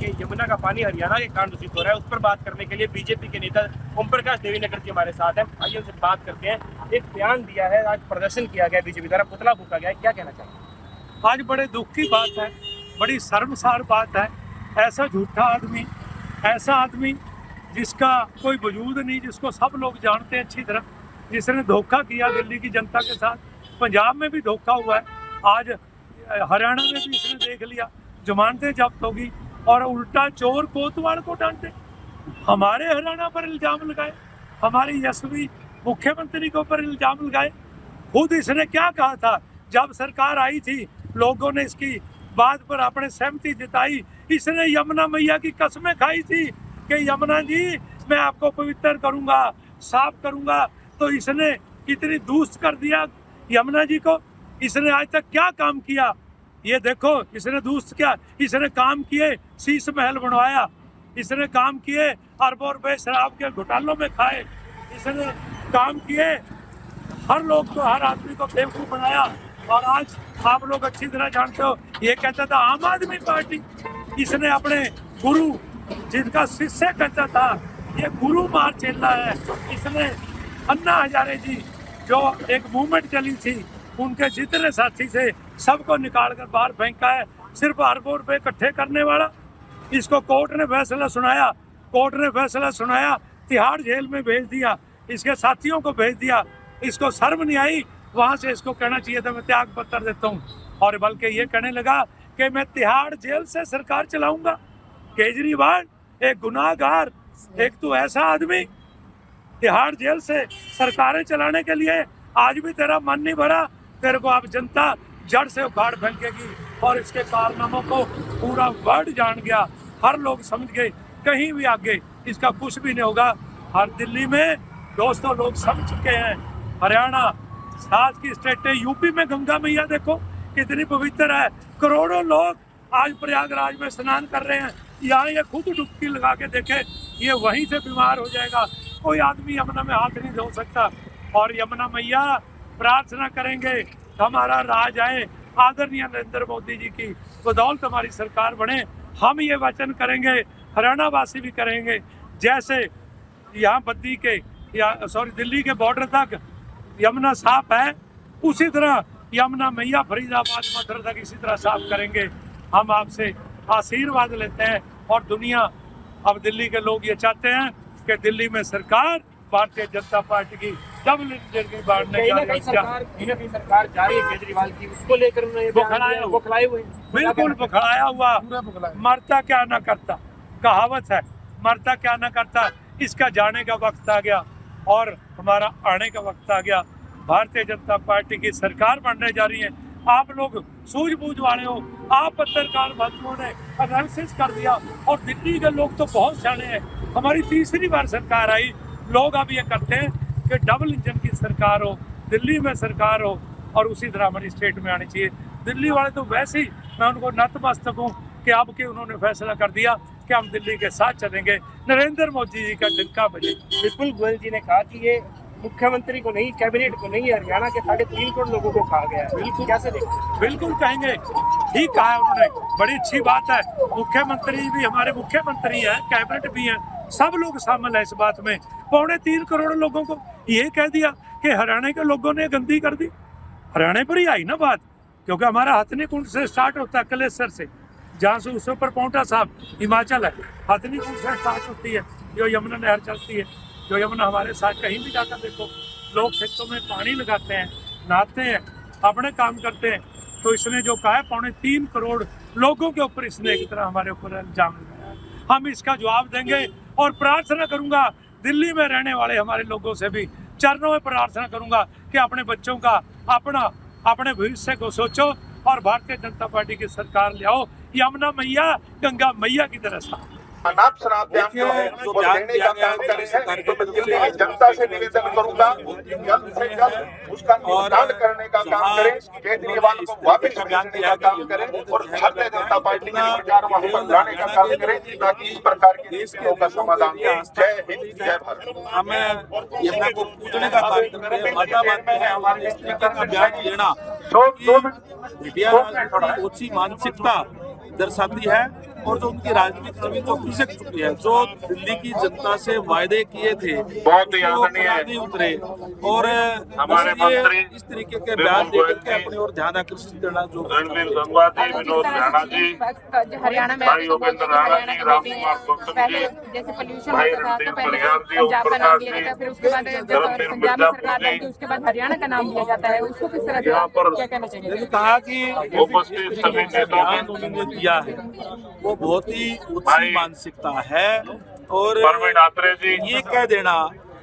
कि यमुना का पानी हरियाणा के कारण दूषित हो रहा है, उस पर बात करने के लिए बीजेपी के नेता ओम प्रकाश देवीनगर जी हमारे साथ हैं। आइए उनसे बात करते हैं। एक बयान दिया है, आज प्रदर्शन किया गया, बीजेपी द्वारा पुतला फूका गया है, क्या कहना चाहिए? आज बड़े दुख की बात है, बड़ी शर्मसार बात है। ऐसा झूठा आदमी, ऐसा आदमी जिसका कोई वजूद नहीं, जिसको सब लोग जानते हैं अच्छी तरह, जिसने धोखा किया दिल्ली की जनता के साथ, पंजाब में भी धोखा हुआ है, आज हरियाणा में भी इसने देख लिया, जमानतें जब्त होगी और उल्टा चोर कोतवाल को डांटे, हमारे हरियाणा पर इल्जाम लगाए, हमारी यशस्वी मुख्यमंत्री के ऊपर इल्जाम लगाए। खुद इसने क्या कहा था जब सरकार आई थी, लोगों ने इसकी बात पर अपने सहमति जताई, इसने यमुना मैया की कसमें खाई थी कि यमुना जी मैं आपको पवित्र करूंगा, साफ करूंगा, तो इसने कितनी दुष्ट कर दिया यमुना जी को। इसने आज तक क्या काम किया ये देखो, इसने दुष्ट क्या, इसने काम किए शीश महल बनवाया, इसने काम किए अरबों रुपए शराब के घोटालों में खाए, इसने काम किए हर लोग को, हर आदमी को बेवकूफ बनाया। और आज आप लोग अच्छी तरह जानते हो, ये कहता था आम आदमी पार्टी, इसने अपने गुरु जिनका शिष्य कहता था ये गुरु मार चेला है, इसने अन्ना हजारे जी जो एक मूवमेंट चली थी उनके जितने साथी से सबको निकाल कर बाहर फेंका है, सिर्फ अरबों रुपए इकट्ठे करने वाला। इसको कोर्ट ने फैसला सुनाया, कोर्ट ने फैसला सुनाया, तिहाड़ जेल में भेज दिया, इसके साथियों को भेज दिया, इसको शर्म नहीं आई, वहां से इसको कहना चाहिए था मैं त्याग पत्र देता हूँ, और बल्कि ये कहने लगा कि मैं तिहाड़ जेल से सरकार चलाऊंगा। केजरीवाल एक गुनाहगार, एक तो ऐसा आदमी तिहाड़ जेल से सरकारें चलाने के लिए आज भी तेरा मन नहीं भरा, तेरे को अब जनता जड़ से उखाड़ फेंकेगी। और इसके कारनामों को पूरा वर्ल्ड जान गया, हर लोग समझ गए, कहीं भी आगे इसका कुछ भी नहीं होगा। हर दिल्ली में दोस्तों लोग समझ चुके हैं, हरियाणा साथ की स्टेटें, यूपी में गंगा मैया देखो कितनी पवित्र है, करोड़ों लोग आज प्रयागराज में स्नान कर रहे हैं, यहाँ ये खुद डुबकी लगा के देखे, ये वहीं से बीमार हो जाएगा, कोई आदमी यमुना में हाथ नहीं धो सकता। और यमुना मैया प्रार्थना करेंगे हमारा राज आए, आदरणीय नरेंद्र मोदी जी की बदौलत हमारी सरकार बने, हम ये वचन करेंगे, हरियाणा वासी भी करेंगे, जैसे यहाँ बद्दी के दिल्ली के बॉर्डर तक यमुना साफ है, उसी तरह यमुना मैया फरीदाबाद मथुरा तक इसी तरह साफ करेंगे। हम आपसे आशीर्वाद लेते हैं और दुनिया, अब दिल्ली के लोग ये चाहते हैं कि दिल्ली में सरकार भारतीय जनता पार्टी की डबल इंजन की बांटने का सरकार जा रही है केजरीवाल की, उसको लेकर बुखलाए हुए, बिल्कुल बुखलाया हुआ, मरता क्या ना करता, कहावत है, मरता क्या ना करता। इसका जाने का वक्त आ गया और हमारा आने का वक्त आ गया। भारतीय जनता पार्टी की सरकार बनने जा रही है, आप लोग सूझबूझ वाले हो, आप पत्रकार बंधुओं ने एनालिसिस कर दिया, और दिल्ली के लोग तो बहुत जाने हैं, हमारी तीसरी बार सरकार आई, लोग अब ये करते हैं कि डबल इंजन की सरकार हो, दिल्ली में सरकार हो, और उसी तरह हमारी स्टेट में आनी चाहिए। दिल्ली वाले तो वैसे ही, मैं उनको नतमस्तक हूँ कि अब के उन्होंने फैसला कर दिया कि हम दिल्ली के साथ चलेंगे, नरेंद्र मोदी जी का डंका बजे। विपुल गोयल जी ने कहा कि ये मुख्यमंत्री को नहीं, कैबिनेट को नहीं, हरियाणा के 3.5 करोड़ लोगों को खा गया है। बिल्कुल, कैसे देखते? बिल्कुल कहेंगे, ठीक कहा है उन्होंने, बड़ी अच्छी बात है। मुख्यमंत्री भी हमारे मुख्यमंत्री है, कैबिनेट भी है, सब लोग शामिल है इस बात में। 3.25 करोड़ लोगों को ये कह दिया कि हरियाणा के लोगों ने गंदी कर दी, हरियाणा पर ही आई ना बात, क्योंकि हमारा हथनी कुंड से स्टार्ट होता है, कलेसर से, जहाँ से उससे ऊपर पांवटा साहब हिमाचल है, हथनी कुंड से स्टार्ट होती है, जो यमुना नहर चलती है, जो यमुना हमारे साथ कहीं भी जाकर देखो, लोग खेतों में पानी लगाते हैं, नहाते हैं, अपने काम करते हैं। तो इसने जो कहा है 3.25 करोड़ लोगों के ऊपर इसने एक तरह हमारे ऊपर इल्जाम लगाया है, हम इसका जवाब देंगे। और प्रार्थना करूंगा दिल्ली में रहने वाले हमारे लोगों से भी, चरणों में प्रार्थना करूंगा कि अपने बच्चों का, अपने भविष्य को सोचो और भारतीय जनता पार्टी की सरकार ले आओ, यमुना मैया गंगा मैया की तरह साफ। अनाप शराब बयान जो है वो देने का काम करें, तो मैं दिल्ली की जनता से निवेदन करूंगा जल्द से जल्द उसका निपटान करने का काम करें, केजरीवाल को वापस भेजने का काम करें और भारतीय जनता पार्टी के प्रचार वहां पर लाने का काम करें, ताकि इस प्रकार की दिक्कतों का समाधान हो। जय हिंद, जय भारत। हमें यमुना को पूजने का काम करते हैं, माता मानते हैं, हमारे इस तरीके का बयान देना दो मिनट मीडिया राजनीति ओछी मानसिकता दर्शाती है। और जो उनकी राजनीतिक जमीन जो खिसक चुकी है, जो दिल्ली की जनता से वायदे किए थे बहुत ही वो आदरणीय पूरा नहीं उतरे, और हमारे इसलिए मंत्री इस तरीके के बयान देकर के अपनी ओर ध्यान आकर्षित करना जो रणवीर गंगवा जी, विनोद राणा जी, हरियाणा में भाई योगेंद्र राणा जी, रामकुमार गौतम पहले जी, जैसे पोल्यूशन भाई होता था तो रणदीप पहले बलियार जी, पंजाब का नाम ओम लिया प्रकाश जाता है, जी, फिर उसके बाद जब धर्मवीर पंजाब में सरकार मिर्जापुर बनती है उसके बाद हरियाणा का नाम लिया जाता है, उसको किस तरह यहाँ से पर क्या कहना चाहिए? मैंने कहा कि उपस्थित सभी नेताओं बयान में उन्होंने दिया है वो बहुत ही उच्च भाई मानसिकता है, और परवीन आत्रे जी, ये कह देना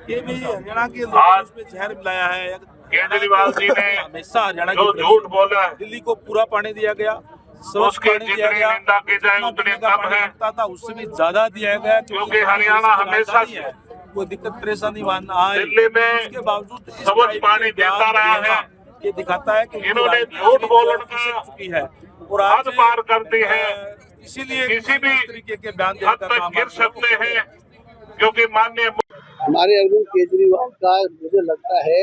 कि भी हरियाणा के लोगों ने आज उसमें जहर मिलाया है, केजरीवाल जी ने हमेशा हरियाणा जो की झूठ बोला है दिल्ली को पूरा पानी दिया गया, स्वच्छ उसकी पानी दिया जितनी गया, निंदा की जाए जितना उतनी पीने का कम पानी है, लगता था उससे भी ज्यादा दिया गया, क्योंकि हरियाणा हमेशा राजधानी है, कोई दिक्कत परेशानी वहाँ ना आए, दिल्ली में उसके बावजूद इस स्वच्छ टाइप पानी के बयान देता रहा देना, है। ये दिखाता है कि इन्होंने राजनीति झूठ जो बोलने खिसक का चुकी है, और आज हद पार कर दी है, इसीलिए किसी भी इस तरीके के बयान हद देने का तक काम गिर आप लोगों को सकते करना हैं, क्योंकि माननीय हमारे अरविंद केजरीवाल का मुझे लगता है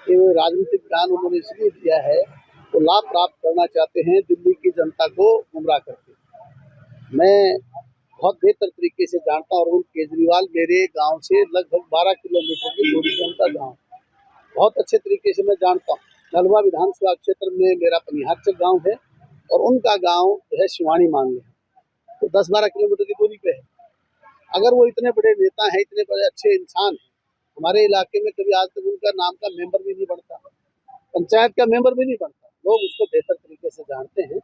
कि वो राजनीतिक ज्ञान उन्होंने इसलिए दिया है तो लाभ प्राप्त करना चाहते हैं दिल्ली की जनता को गुमराह करके। मैं बहुत बेहतर तरीके से जानता हूँ अरविंद केजरीवाल मेरे गांव से लगभग 12 किलोमीटर की दूरी पर उनका गाँव, बहुत अच्छे तरीके से मैं जानता हूँ। नलवा विधानसभा क्षेत्र में मेरा पनिहारचक गाँव है और उनका गाँव जो है शिवानी मान है, तो 10-12 किलोमीटर की दूरी पे है। अगर वो इतने बड़े नेता हैं, इतने बड़े अच्छे इंसान हैं, हमारे इलाके में कभी आज तक उनका नाम का मेंबर भी नहीं बनता, पंचायत का मेंबर भी नहीं बनता। लोग उसको बेहतर तरीके से जानते हैं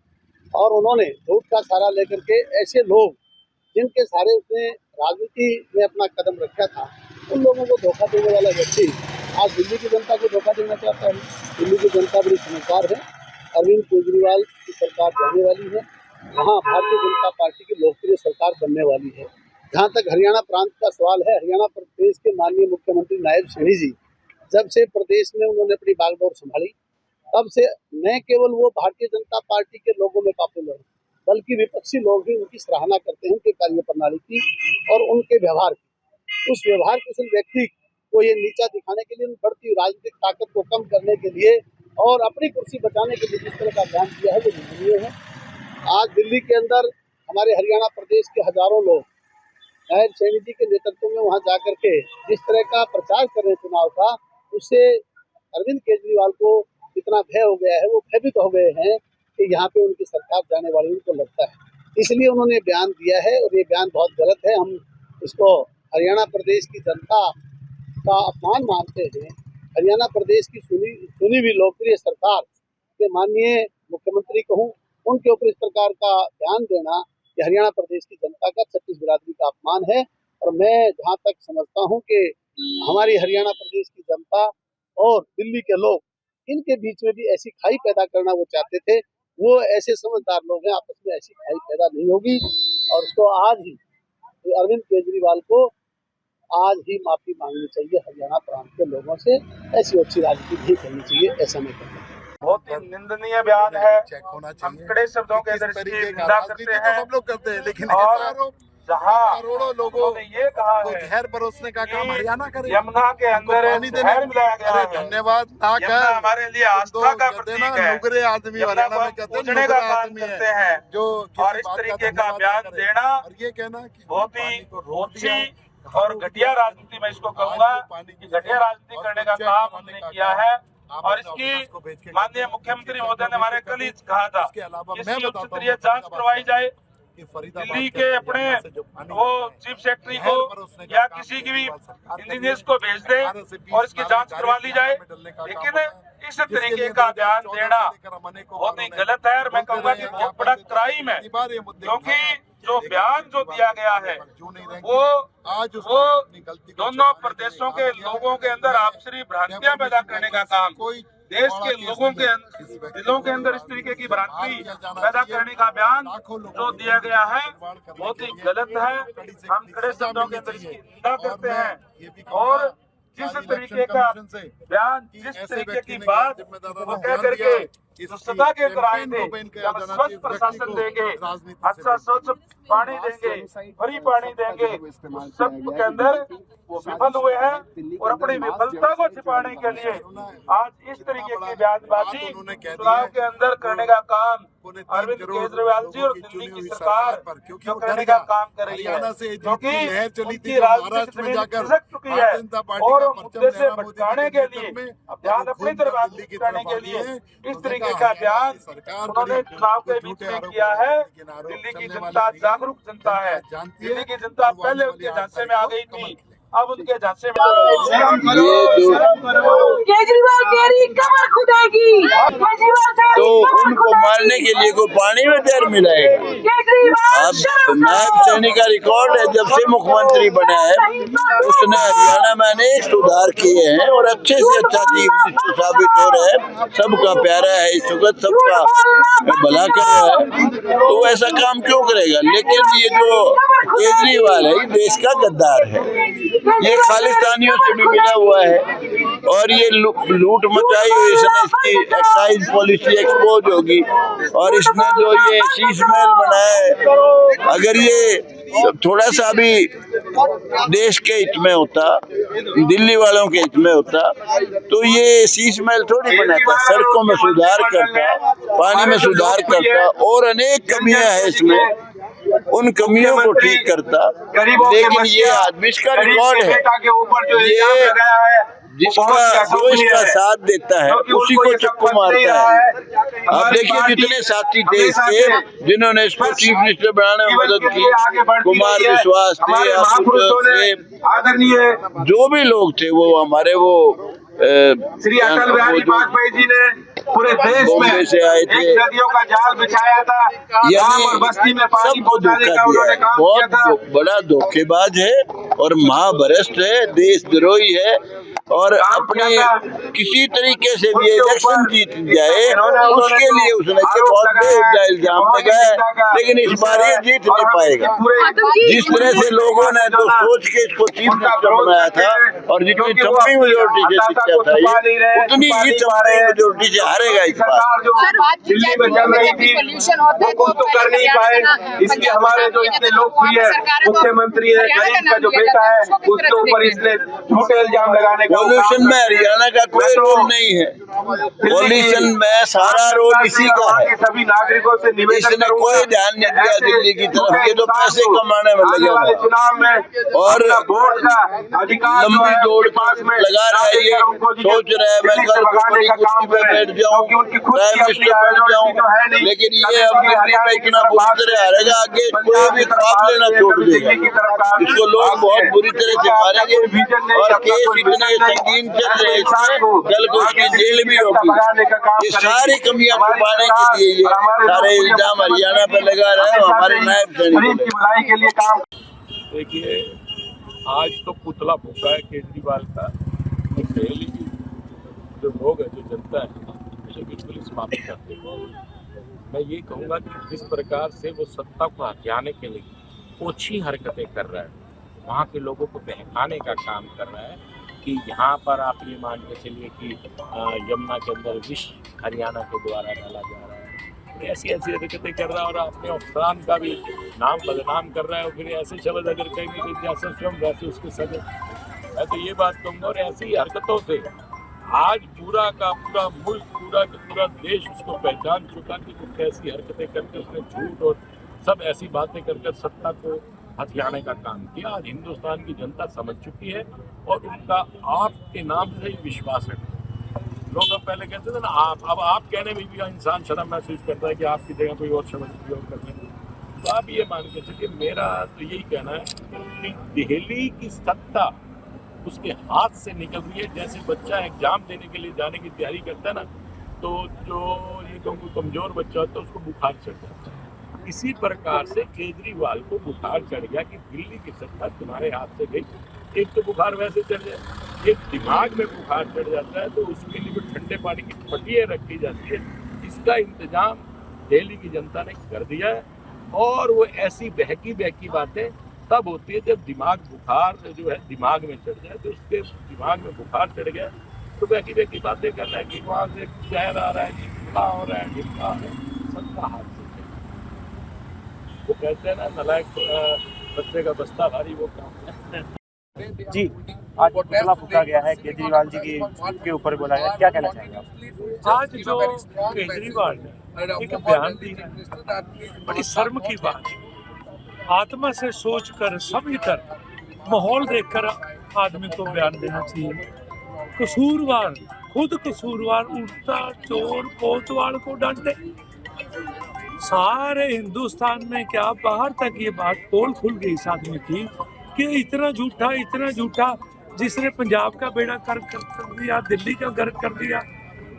और उन्होंने झूठ का सहारा लेकर के ऐसे लोग जिनके सारे उसने राजनीति में अपना कदम रखा था, उन लोगों को धोखा देने वाला व्यक्ति आज दिल्ली की जनता को धोखा देना चाहता है। दिल्ली की जनता बड़ी समझदार है, अरविंद केजरीवाल की सरकार जाने वाली है, वहाँ भारतीय जनता पार्टी की लोकप्रिय सरकार बनने वाली है। जहाँ तक हरियाणा प्रांत का सवाल है, हरियाणा प्रदेश के माननीय मुख्यमंत्री नायब सैनी जी जब से प्रदेश में उन्होंने अपनी बागडोर संभाली, तब से न केवल वो भारतीय जनता पार्टी के लोगों में पॉपुलर, बल्कि विपक्षी लोग भी उनकी सराहना करते हैं, उनके कार्य प्रणाली की और उनके व्यवहार की। उस व्यवहार कुशल व्यक्ति को ये नीचा दिखाने के लिए, बढ़ती राजनीतिक ताकत को कम करने के लिए और अपनी कुर्सी बचाने के लिए जिस तरह का बयान दिया है वो निंदनीय है। आज दिल्ली के अंदर हमारे हरियाणा प्रदेश के हजारों लोग नायब सैनी जी के नेतृत्व में वहां जाकर के जिस तरह का प्रचार कर रहे हैं चुनाव का, उससे अरविंद केजरीवाल को इतना भय हो गया है, वो भयभीत हो गए हैं कि यहाँ पे उनकी सरकार जाने वाली उनको लगता है। इसलिए उन्होंने बयान दिया है और ये बयान बहुत गलत है। हम इसको हरियाणा प्रदेश की जनता का अपमान मानते हैं। हरियाणा प्रदेश की सुनी हुई लोकप्रिय सरकार के माननीय मुख्यमंत्री कहूँ, उनके ऊपर इस प्रकार का बयान देना कि हरियाणा प्रदेश की जनता का छत्तीस बिरादरी का अपमान है। और मैं जहाँ तक समझता हूँ कि हमारी हरियाणा प्रदेश की जनता और दिल्ली के लोग, इनके बीच में भी ऐसी खाई पैदा करना वो चाहते थे। वो ऐसे समझदार लोग हैं, आपस में ऐसी खाई पैदा नहीं होगी। और उसको आज ही अरविंद केजरीवाल को आज ही माफी मांगनी चाहिए हरियाणा प्रांत के लोगों से। ऐसी अच्छी राजनीति नहीं करनी चाहिए, ऐसा मैं कहता हूँ। बहुत ही निंदनीय बयान है। हम कड़े शब्दों के अंदर इसकी निंदा करते हैं। सब लोग करते हैं, लेकिन और जहाँ करोड़ों लोगों ने ये कहा को है जहर परोसने का काम हरियाणा करे, यमुना के अंदर पानी देने जहर मिलाया गया है। धन्यवाद ना यमुना कर हमारे लिए आस्था का प्रतीक है। नुगरे आदमी यमुना हरियाणा को में कहते हैं, पूजने का नुगरे काम आदमी करते है हैं जो और इस तरीके का बयान देना और ये कहना कि बहुत ही पानी को रोक दिया, ओछी और घटिया राजनीति में इसको कहूंगा कि घटिया राजनीति करने का काम हमने किया है। और इसकी माननीय मुख्यमंत्री महोदय ने हमारे कल ही कहा था कि इसकी उच्च स्तरीय जांच करवाई जाए। दिल्ली के अपने वो चीफ सेक्रेटरी को या किसी की भी इंजीनियर्स को भेज दे और इसकी जांच करवा ली जाए। लेकिन इस तरीके का बयान देना बहुत ही गलत है और मैं कहूँगा कि बहुत बड़ा क्राइम है, क्योंकि जो बयान जो दिया गया है वो दोनों प्रदेशों के लोगों के अंदर आपसी भ्रांतियां पैदा करने का काम, देश के लोगों के दिलों के अंदर इस तरीके की भ्रांति पैदा करने का बयान जो दिया गया है बहुत ही गलत है। हम कड़े शब्दों के अंदर इसकी निंदा करते हैं और जिस तरीके का बयान, जिस तरीके की बात वो कह करके दुष्टता के राय थे। जब स्वच्छ प्रशासन देंगे, अच्छा स्वच्छ पानी देंगे, फ्री पानी देंगे, उस सब के अंदर वो विफल हुए हैं और अपनी विफलता को छिपाने के लिए आज इस तरीके की बयानबाजी चुनाव के अंदर करने का काम अरविंद केजरीवाल जी और दिल्ली की सरकार जो करने का काम कर रही है, क्योंकि उनकी राजनीतिक जमीन खिसक चुकी है और मुद्दे से भटकाने के लिए ध्यान अपनी तरफ आकर्षित करने के लिए इस तरीके का बयान उन्होंने चुनाव के बीच में किया है। दिल्ली की जनता जागरूक जनता है, दिल्ली की जनता पहले उनके झांसे में आ गई थी, अब उनके झांसे में केजरीवाल तेरी कमर खुदेगी, केजरीवाल तो उनको मारने के लिए कोई पानी में तैर मिलाएगा। अब नायब सैनी का रिकॉर्ड है, जब से मुख्यमंत्री बना है उसने हरियाणा में अनेक सुधार किए हैं और अच्छे से अच्छा चीफ मिनिस्टर साबित हो रहा है, सबका प्यारा है इस वक्त, सबका भला कर रहा है, तो ऐसा काम क्यों करेगा। लेकिन ये जो केजरीवाल है ये देश का गद्दार है, ये खालिस्तानियों से भी मिला हुआ है और ये लूट मचाई हुई इसने, इसकी एक्साइज पॉलिसी एक्सपोज होगी और इसने जो ये शीश महल बनाया है, अगर ये थोड़ा सा भी देश के हित में होता, दिल्ली वालों के हित में होता, तो ये शीश महल थोड़ी बनाता, सड़कों में सुधार करता, पानी में सुधार करता और अनेक कमियां हैं इसमें, उन कमियों को ठीक करता। लेकिन ये आदमी का रिकॉर्ड है, ये जिसका जो इसका साथ देता है उसी को चक्कू मारता है। अब देखिए जितने साथी थे इसके जिन्होंने इसको चीफ मिनिस्टर बनाने में मदद की, कुमार विश्वास थे, आदरणीय जो भी लोग थे, वो हमारे वो श्री अटल बिहारी वाजपेयी जी ने पूरे देश में से आए थे, नदियों का जाल बिछाया था, गांव और बस्ती में पानी पहुंचाने का उन्होंने काम किया था। बहुत बड़ा धोखेबाज है और महाभ्रष्ट है, देशद्रोही है और अपने किसी तरीके से भी इलेक्शन जीत जाए उसके लिए उसने बहुत बेवजह इल्जाम लगाया, लेकिन इस बार ये जीत नहीं पाएगा। जिस तरह से लोगों ने तो सोच के इसको चीफ मिनिस्टर बनाया था और जितनी चंपी मेजोरिटी से जीता था ये, उतनी ही चंपी मेजोरिटी से हारेगा इस बार। दिल्ली में चल रही थी वो कुछ तो कर नहीं पाए, इसलिए हमारे जो इतने लोकप्रिय मुख्यमंत्री है, गरीब का जो बेटा है, उसके ऊपर इसने झूठे इल्जाम लगाने पॉल्यूशन में हरियाणा का कोई रोल नहीं है, पॉल्यूशन में सारा रोल इसी का है। सभी नागरिकों से इसने कोई ध्यान नहीं दिया दिल्ली की तरफ, ये तो पैसे कमाने में लगे हुए चुनाव में और वोट का अधिकार लंबी दौड़ लगा रहा है, ये सोच रहे हैं मैं कल को बड़ी कुर्सी पे बैठ जाऊं, प्राइम मिनिस्टर बन जाऊं, लेकिन ये अब दिल्ली में इतना बुरी तरह हारेगा, आगे कोई भी ख्वाब लेना छोड़ देगा। इसको लोग बहुत बुरी तरह से मारेंगे और केस इतने संगीन चल रहे हैं इसमें, कल को उसकी जेल भी होगी। ये सारी कमियां छुपाने के लिए ये सारे इल्जाम हरियाणा पे लगा रहे हैं हमारे नायब सैनी को। देखिए आज तो पुतला फूका है केजरीवाल का, दिल्ली की जो लोग है, जो जनता है, उसे बिल्कुल ही समाप्त करते हैं। मैं ये कहूँगा कि जिस प्रकार से वो सत्ता को हथियाने के लिए ओछी हरकतें कर रहा है, वहाँ के लोगों को बहकाने का काम कर रहा है कि यहाँ पर आप ये मान के चलिए कि यमुना के अंदर विष हरियाणा के द्वारा डाला जा रहा है, ऐसी ऐसी हरकतें कर रहा है और अपने अफसरान का भी नाम बदनाम कर रहा है। और फिर ऐसे शब्द अगर कहेंगे कि जैसे स्वयं वैसे उसके सगे, मैं तो ये बात कहूँगा। और ऐसी हरकतों से आज पूरा का पूरा मुल्क, पूरा का पूरा देश उसको पहचान चुका कि कुछ ऐसी हरकतें करके उसने झूठ और सब ऐसी बातें कर सत्ता को हथियाने का काम किया। आज हिंदुस्तान की जनता समझ चुकी है और उनका आपके नाम से ही विश्वास है। लोग अब पहले कहते थे ना आप, अब आप कहने में भी इंसान शर्म महसूस करता है कि आपकी जगह कोई और शब्द प्रयोग कर रहे हैं। तो आप ये मान के चलिए, मेरा तो यही कहना है कि दिल्ली की सत्ता उसके हाथ से निकल रही है। जैसे बच्चा एग्जाम देने के लिए जाने की तैयारी करता है ना, तो जो ये कहूँ कमजोर बच्चा होता है उसको बुखार चढ़ जाता है, इसी प्रकार से केजरीवाल को बुखार चढ़ गया कि दिल्ली की सत्ता तुम्हारे हाथ से गई। एक तो बुखार वैसे चढ़ जाए, एक दिमाग में बुखार चढ़ जाता है, तो उसके लिए ठंडे पानी की पट्टियाँ रखी जाती है। इसका इंतजाम दिल्ली की जनता ने कर दिया है और वो ऐसी बहकी बातें तब होती है जब दिमाग बुखार जो है दिमाग में चढ़ जाए। तो उसके दिमाग में बुखार चढ़ गया तो बहकी बातें कर रहा है कि वहाँ से जहर आ रहा है, पुतला और जिनका सबका हाथ से वो कहते हैं ना नलायक बच्चे का बस्ता भारी वो काम है। जी, आज पुतला फूका गया है केजरीवाल जी के ऊपर बोला गया, क्या कहना चाहेंगे आप? आज जो केजरीवाल ने एक बयान दिया बड़ी शर्म की बात है। आत्मा से सोचकर समझकर माहौल देखकर आदमी को बयान देना चाहिए। कसूरवार खुद कसूरवार उल्टा चोर कोतवाल को डांटे। सारे हिंदुस्तान में क्या बाहर तक ये बात पोल खुल गई इस आदमी की कि इतना झूठा जिसने पंजाब का बेड़ा कर दिया, दिल्ली का गर्क कर दिया।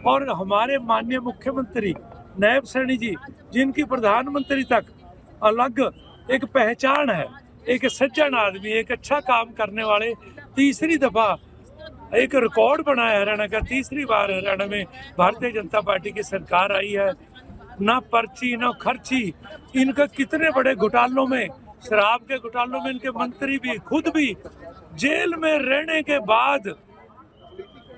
और हमारे माननीय मुख्यमंत्री नायब सैनी जी, जिनकी प्रधानमंत्री तक अलग एक पहचान है, एक सज्जन आदमी, एक अच्छा काम करने वाले, तीसरी दफा एक रिकॉर्ड बनाया हरियाणा का। तीसरी बार हरियाणा में भारतीय जनता पार्टी की सरकार आई है। ना पर्ची ना खर्ची। इनका कितने बड़े घोटालों में, शराब के घोटालों में इनके मंत्री भी खुद भी जेल में रहने के बाद,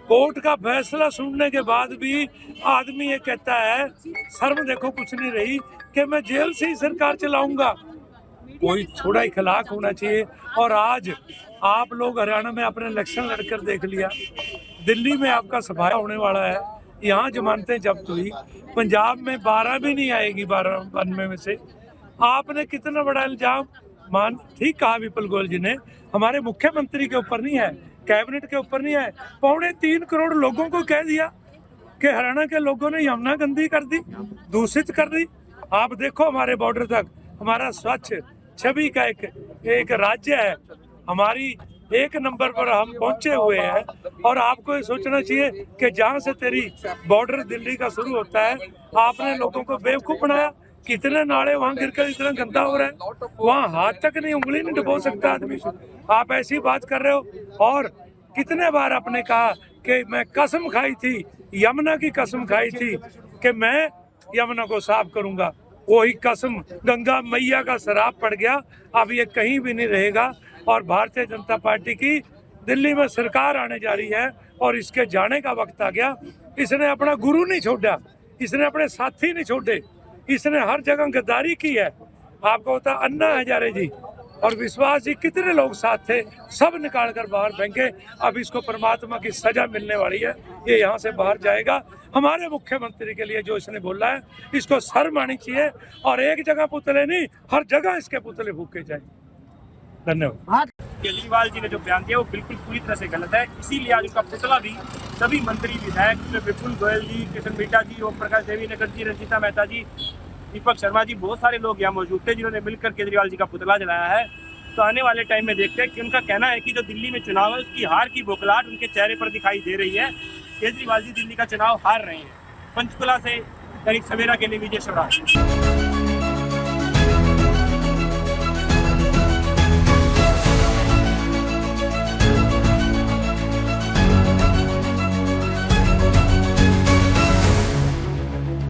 कोर्ट का फैसला सुनने के बाद भी आदमी ये कहता है, शर्म देखो कुछ नहीं रही, कि मैं जेल से ही सरकार चलाऊंगा। कोई थोड़ा इखलाक होना चाहिए। और आज आप लोग हरियाणा में अपने इलेक्शन लड़कर देख लिया, दिल्ली में आपका सफाया होने वाला है, यहाँ जमानतें जब्त हुई, पंजाब में 12 भी नहीं आएगी 92 में से। आपने कितना बड़ा इल्जाम ठीक कहा विपुल गोयल जी ने, हमारे मुख्यमंत्री के ऊपर नहीं है, कैबिनेट के ऊपर नहीं है, 3.25 करोड़ लोगों को कह दिया कि हरियाणा के लोगों ने यमुना गंदी कर दी, दूषित कर दी। आप देखो हमारे बॉर्डर तक हमारा स्वच्छ छवि का एक राज्य है, हमारी 1 नंबर पर हम पहुंचे हुए हैं। और आपको ये सोचना चाहिए कि जहां से तेरी बॉर्डर दिल्ली का शुरू होता है, आपने लोगों को बेवकूफ बनाया। कितने नाले वहां गिरकर इतना गंदा हो रहा है, वहां हाथ तक नहीं, उंगली नहीं डुबो सकता आदमी। आप ऐसी बात कर रहे हो। और कितने बार आपने कहा कि मैं कसम खाई थी, यमुना की कसम खाई थी कि मैं यमुना को साफ करूंगा। वही कसम गंगा मैया का शराब पड़ गया, अब ये कहीं भी नहीं रहेगा। और भारतीय जनता पार्टी की दिल्ली में सरकार आने जा रही है और इसके जाने का वक्त आ गया। इसने अपना गुरु नहीं छोड़ा, इसने अपने साथी नहीं छोड़े, इसने हर जगह गद्दारी की है। आपको होता अन्ना हजारे जी और विश्वास जी, कितने लोग साथ थे, सब निकाल कर बाहर फेंके। अब इसको परमात्मा की सजा मिलने वाली है, ये यहाँ से बाहर जाएगा। हमारे मुख्यमंत्री के लिए जो इसने बोला है, इसको शर्म आनी चाहिए। और एक जगह पुतले नहीं, हर जगह इसके पुतले फूके जाए। धन्यवाद। केजरीवाल जी ने जो बयान दिया वो बिल्कुल पूरी तरह से गलत है, इसीलिए आज उनका पुतला भी सभी मंत्री विधायक विपुल गोयल जी, किशन बेटा जी, ओम प्रकाश देवीनगर जी, रंजीता मेहता जी, दीपक शर्मा जी, बहुत सारे लोग यहाँ मौजूद थे जिन्होंने मिलकर केजरीवाल जी का पुतला जलाया है। तो आने वाले टाइम में देखते हैं कि उनका कहना है कि जो दिल्ली में चुनाव है उसकी हार की बौखलाहट उनके चेहरे पर दिखाई दे रही है। केजरीवाल जी दिल्ली का चुनाव हार रहे हैं। पंचकुला से दैनिक सवेरा के लिए विजय शिवराज।